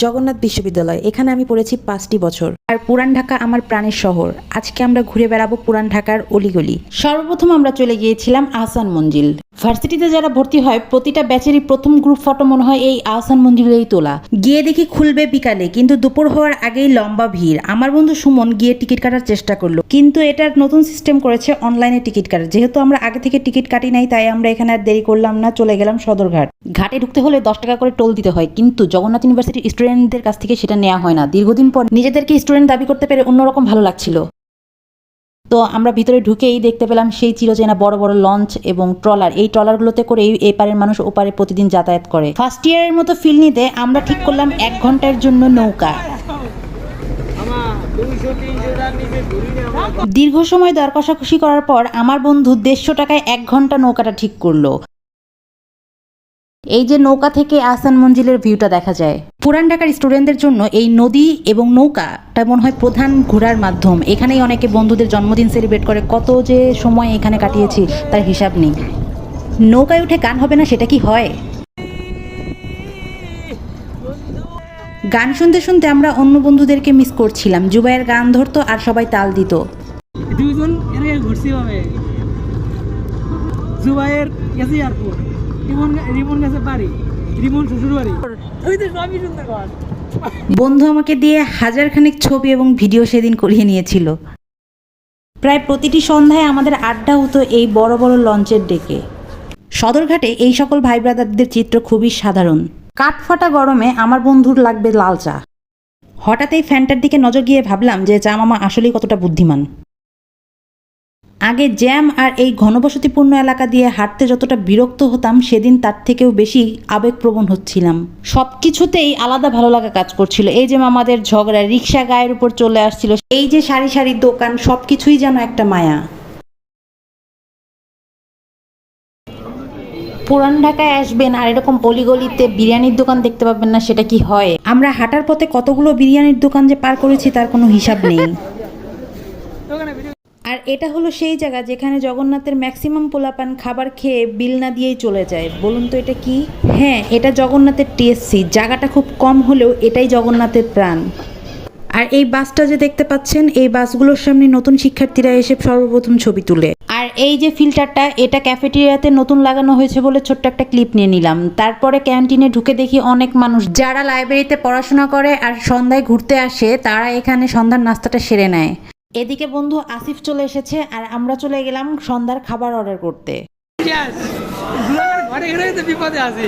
জগন্নাথ বিশ্ববিদ্যালয়। এখানে আমি পড়েছি 5টি বছর। আর পুরান ঢাকা আমার প্রাণের শহর। আজকে আমরা ঘুরে বেড়াবো পুরান ঢাকার অলিগলি। সর্বপ্রথম আমরা চলে গিয়েছিলাম আহসান মঞ্জিল। ভার্সিটিতে যারা ভর্তি হয় প্রতিটা ব্যাচেরই প্রথম গ্রুপ ফটো মনে হয় এই আহসান মঞ্জিলেই তোলা। গিয়ে দেখি খুলবে বিকালে, কিন্তু দুপুর হওয়ার আগেই লম্বা ভিড়। আমার বন্ধু সুমন গিয়ে টিকিট কাটার চেষ্টা করলো, কিন্তু এটার নতুন সিস্টেম করেছে অনলাইনে টিকিট কাটার। যেহেতু আমরা আগে থেকে টিকিট কাটি নাই, তাই আমরা এখানে আর দেরি করলাম না, চলে গেলাম সদরঘাট। ঘাটে ঢুকতে হলে 10 টাকা করে টোল দিতে হয়, কিন্তু জগন্নাথ ইউনিভার্সিটির স্টুডেন্টদের কাছ থেকে সেটা নেওয়া হয় না। দীর্ঘদিন পর নিজেদেরকে স্টুডেন্ট দাবি করতে পেরে অন্যরকম ভালো লাগছিল। তো আমরা ভিতরে ঢুকেই দেখতে পেলাম সেই চিরচেনা বড় বড় লঞ্চ এবং ট্রলার। এই ট্রলারগুলোতে করে এই পারের মানুষ ওপারে প্রতিদিন যাতায়াত করে। ফার্স্ট ইয়ারের মতো ফিল নিতে আমরা ঠিক করলাম 1 ঘন্টার জন্য নৌকা। দীর্ঘ সময় দর কষাকষি করার পর আমার বন্ধু 150 টাকায় 1 ঘন্টা নৌকাটা ঠিক করলো। এই যে নৌকা থেকে আহসান মঞ্জিলের ভিউটা দেখা যায়। পুরান ঢাকার স্টুডেন্টদের জন্য এই নদী এবং নৌকাটা মনে হয় প্রধান ঘোরার মাধ্যম। এখানেই অনেকে বন্ধুদের জন্মদিন সেলিব্রেট করে। কত যে সময় এখানে কাটিয়েছি তার হিসাব নেই। নৌকায় উঠে গান হবে না, সেটা কি হয়? গান শুনতে শুনতে আমরা অন্য বন্ধুদেরকে মিস করছিলাম। জুবাইয়ের গান ধরতো আর সবাই তাল দিত। দুইজন এর ঘুরছি হবে জুবাইয়ের গেছে এয়ারপোর্ট, রিমন গেছে বাড়ি, রিমন শ্বশুর বাড়ি। ওই তো সবই সুন্দর গান। বন্ধু আমাকে দিয়ে 1000 খানেক ছবি এবং ভিডিও সেদিন করিয়ে নিয়েছিল। প্রায় প্রতিটি সন্ধ্যায় আমাদের আড্ডা হতো এই বড় বড় লঞ্চের ডেকে। সদরঘাটে এই সকল ভাই ব্রাদারদের চিত্র খুবই সাধারণ। কাঠফাটা গরমে আমার বন্ধুর লাগবে লাল চা। হঠাৎ এই ফ্যানটার দিকে নজর গিয়ে ভাবলাম যে চা মামা আসলেই কতটা বুদ্ধিমান। আগে জ্যাম আর এই ঘনবসতিপূর্ণ এলাকা দিয়ে হাঁটতে যতটা বিরক্ত হতাম, সেদিন তার থেকেও বেশি আবেগপ্রবণ হচ্ছিলাম। সব কিছুতেই আলাদা ভালো লাগা কাজ করছিল। এই যে মামাদের ঝগড়া, রিক্সা গায়ের উপর চলে আসছিল, এই যে সারি সারি দোকান, সব কিছুই যেন একটা মায়া। পুরান ঢাকায় আসবেন আর এরকম অলিগলিতে বিরিয়ানির দোকান দেখতে পাবেন না, সেটা কি হয়? আমরা হাঁটার পথে কতগুলো বিরিয়ানির দোকান যে পার করেছি তার কোনো হিসাব নেই। আর এটা হলো সেই জায়গা যেখানে জগন্নাথের ম্যাক্সিমাম পোলাপান খাবার খেয়ে বিল না দিয়েই চলে যায়। বলুন তো এটা কি? হ্যাঁ, এটা জগন্নাথের টিএসসি। জায়গাটা খুব কম হলেও এটাই জগন্নাথের প্রাণ। আর এই বাসটা যে দেখতে পাচ্ছেন, এই বাসগুলোর সামনে নতুন শিক্ষার্থীরা এসে সর্বপ্রথম ছবি তুলে। আর এই যে ফিল্টারটা, এটা ক্যাফেটেরিয়াতে নতুন লাগানো হয়েছে বলে ছোট্ট একটা ক্লিপ নিয়ে নিলাম। তারপরে ক্যান্টিনে ঢুকে দেখি অনেক মানুষ যারা লাইব্রেরিতে পড়াশোনা করে আর সন্ধ্যায় ঘুরতে আসে, তারা এখানে সন্ধ্যার নাস্তাটা সেরে নেয়। এদিকে বন্ধু আসিফ চলে এসেছে আর আমরা চলে গেলাম সন্ধ্যার খাবার অর্ডার করতে। বিপদে আছি।